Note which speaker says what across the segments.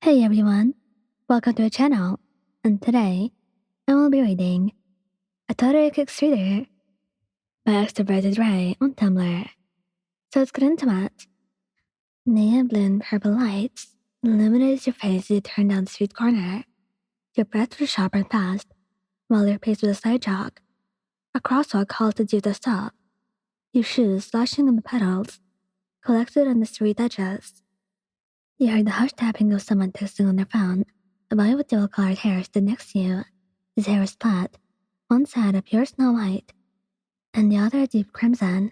Speaker 1: Hey everyone, welcome to our channel, and today I will be reading A Todoroki Reader by Extroverted Ray on Tumblr. So let's get into it. Neon blue and purple lights illuminated your face as you turned down the street corner. Your breath was sharp and fast, while your pace was a slight jog. A crosswalk halted you to stop, your shoes sloshing on the pedals, collected on the street edges. You heard the harsh tapping of someone texting on their phone. A boy with dual-colored hair stood next to you. His hair was split, one side a pure snow white, and the other a deep crimson.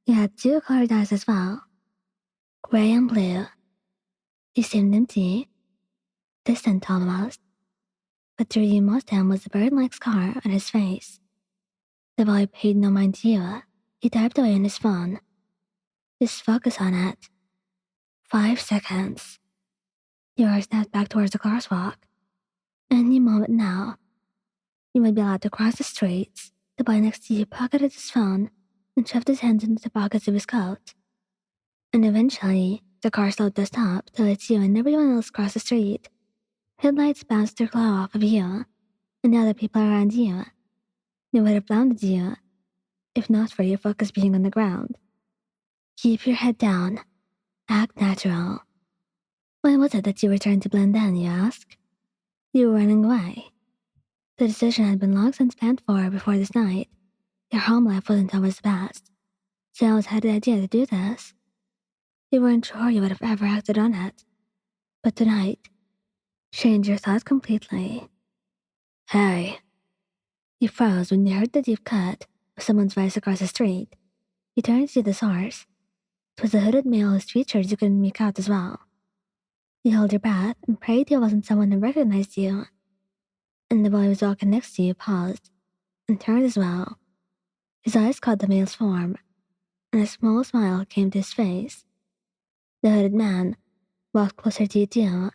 Speaker 1: He had two colored eyes as well, gray and blue. He seemed empty, distant almost, but the you most him was a bird-like scar on his face. The boy paid no mind to you. He typed away on his phone. Just focus on it. 5 seconds. You are snapped back towards the crosswalk. Any moment now. You might be allowed to cross the streets. The boy next to you pocketed his phone and shoved his hands into the pockets of his coat. And eventually, the car slowed to a stop to let you and everyone else cross the street. Headlights bounced their glow off of you and the other people around you. They would have blinded you if not for your focus being on the ground. Keep your head down. Act natural. Why was it that you were trying to blend in, you ask? You were running away. The decision had been long since planned for before this night. Your home life wasn't always the best, so you always had the idea to do this. You weren't sure you would have ever acted on it, but tonight changed your thoughts completely. Hey. You froze when you heard the deep cut of someone's voice across the street. You turned to see the source. It was a hooded male whose features you couldn't make out as well. You held your breath and prayed he wasn't someone who recognized you. And the boy who was walking next to you paused and turned as well. His eyes caught the male's form, and a small smile came to his face. The hooded man walked closer to you too,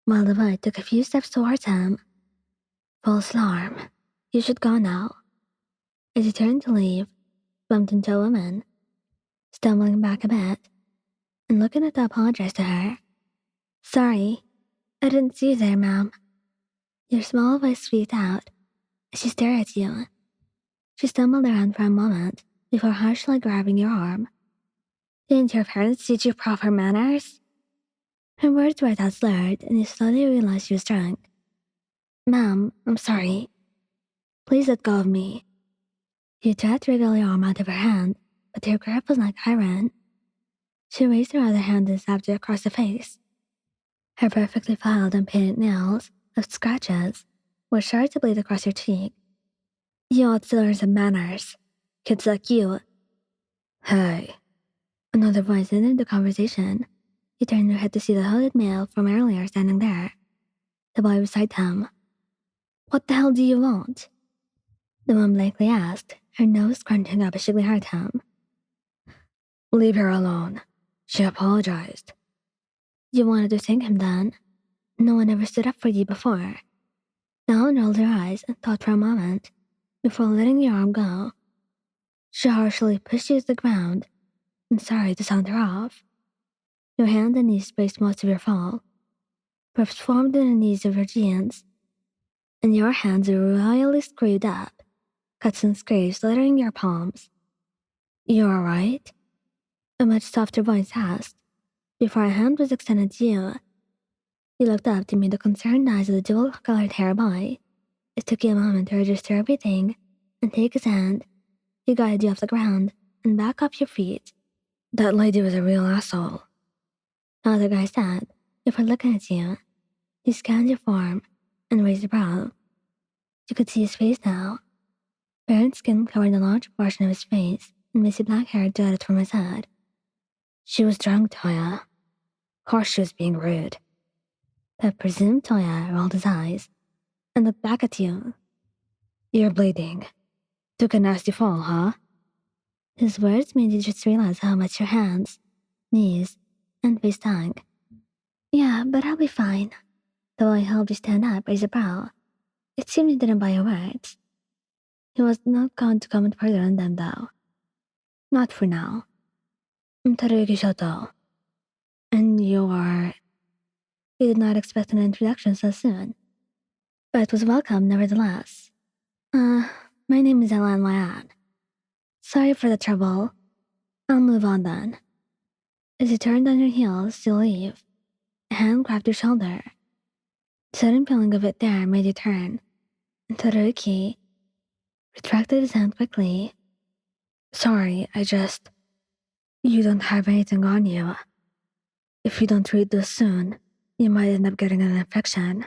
Speaker 1: while the boy took a few steps towards him. False alarm. You should go now. As he turned to leave, bumped into a woman, stumbling back a bit, and looking up to apologize to her. Sorry, I didn't see you there, ma'am. Your small voice squeaked out as she stared at you. She stumbled around for a moment before harshly grabbing your arm. Didn't your parents teach you proper manners? Her words were that slurred, and you slowly realized she was drunk. Ma'am, I'm sorry. Please let go of me. You tried to wriggle your arm out of her hand, but her grip was like iron. She raised her other hand and slapped you across the face. Her perfectly filed and painted nails, of scratches, were sure to bleed across your cheek. You ought to learn some manners. Kids like you. Hey. Another voice ended the conversation. You turned your head to see the hooded male from earlier standing there. The boy beside him. What the hell do you want? The woman blankly asked, her nose scrunching up as she glared at him. Leave her alone. She apologized. You wanted to thank him then. No one ever stood up for you before. The woman rolled her eyes and thought for a moment, before letting your arm go. She harshly pushed you to the ground, and sorry to sound her off. Your hand and knees braced most of your fall. Grips formed in the knees of your jeans, and your hands were royally screwed up, cuts and scrapes littering your palms. You alright? A much softer voice asked, before a hand was extended to you. You looked up to meet the concerned eyes of the dual-colored hair boy. It took you a moment to register everything and take his hand. He guided you off the ground and back up your feet. That lady was a real asshole. The other guy said, before looking at you. He scanned your form and raised a brow. You could see his face now. Burnt skin covered a large portion of his face, and messy black hair jutted from his head. She was drunk, Toya. Of course she was being rude. The presumed Toya rolled his eyes and looked back at you. You're bleeding. Took a nasty fall, huh? His words made you just realize how much your hands, knees, and face stung. Yeah, but I'll be fine. The boy helped you stand up, raise a brow. It seemed he didn't buy your words. He was not going to comment further on them, though. Not for now. I'm Todoroki Shoto. And you're... He did not expect an introduction so soon, but was welcome nevertheless. My name is Alan Lyan. Sorry for the trouble. I'll move on then. As you turned on your heels to leave, a hand grabbed your shoulder. The sudden feeling of it there made you turn, and Todoroki retracted his hand quickly. Sorry, you don't have anything on you. If you don't treat this soon, you might end up getting an infection.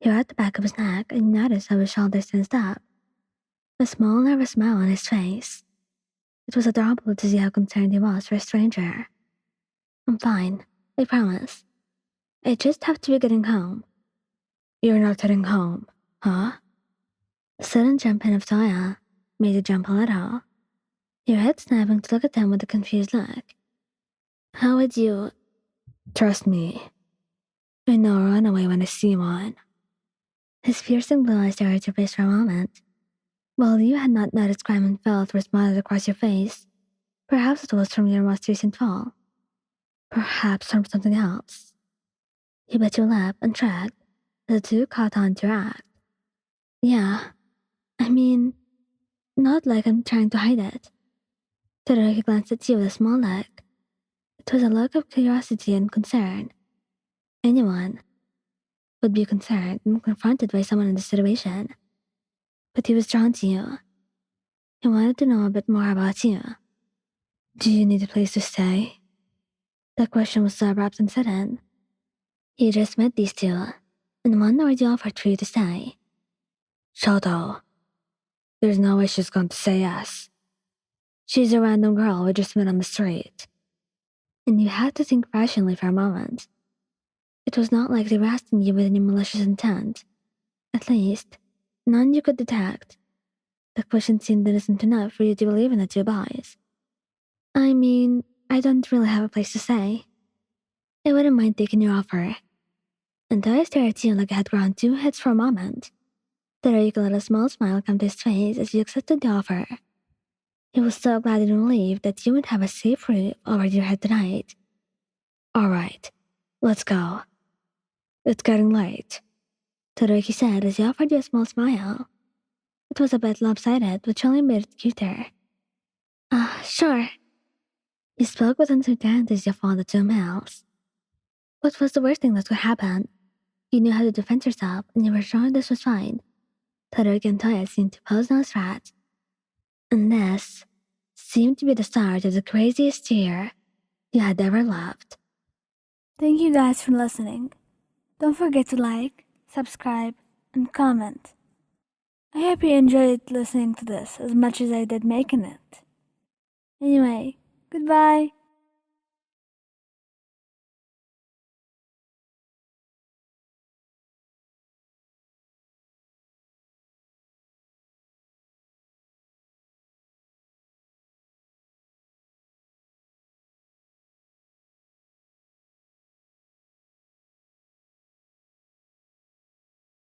Speaker 1: He rubbed the back of his neck and noticed how his shoulders tensed up. A small, nervous smile on his face. It was adorable to see how concerned he was for a stranger. I'm fine, I promise. I just have to be getting home. You're not heading home, huh? The sudden jump in of Toya made you jump a little. Your head snapping to look at him with a confused look. How would you... Trust me. I know I'll run away when I see one. His piercing blue eyes stared at your face for a moment. While you had not noticed crime and filth were smothered across your face, perhaps it was from your most recent fall. Perhaps from something else. He bit your lip and shrugged. The two caught on to your act. Yeah, I mean, not like I'm trying to hide it. Todoroki glanced at you with a small look. It was a look of curiosity and concern. Anyone would be concerned when confronted by someone in this situation. But he was drawn to you. He wanted to know a bit more about you. Do you need a place to stay? The question was so abrupt and sudden. You just met these two, and one already offered for you to stay. Shoto. There's no way she's going to say yes. She's a random girl we just met on the street. And you had to think rationally for a moment. It was not like they were asking you with any malicious intent. At least, none you could detect. The question seemed innocent enough for you to believe in the two boys. I mean, I don't really have a place to stay. I wouldn't mind taking your offer. And though I stared at you like I had ground two heads for a moment, Todoroki let a small smile come to his face as you accepted the offer. He was so glad and relieved that you would have a safe roof over your head tonight. All right, let's go. It's getting late, Todoroki said as he offered you a small smile. It was a bit lopsided, which only made it cuter. Sure. He spoke with uncertainty as you followed the two males. What was the worst thing that could happen? You knew how to defend yourself, and you were sure this was fine. Todoroki and Toya seemed to pose no threat. And this seemed to be the start of the craziest year you had ever loved.
Speaker 2: Thank you guys for listening. Don't forget to like, subscribe, and comment. I hope you enjoyed listening to this as much as I did making it. Anyway, goodbye.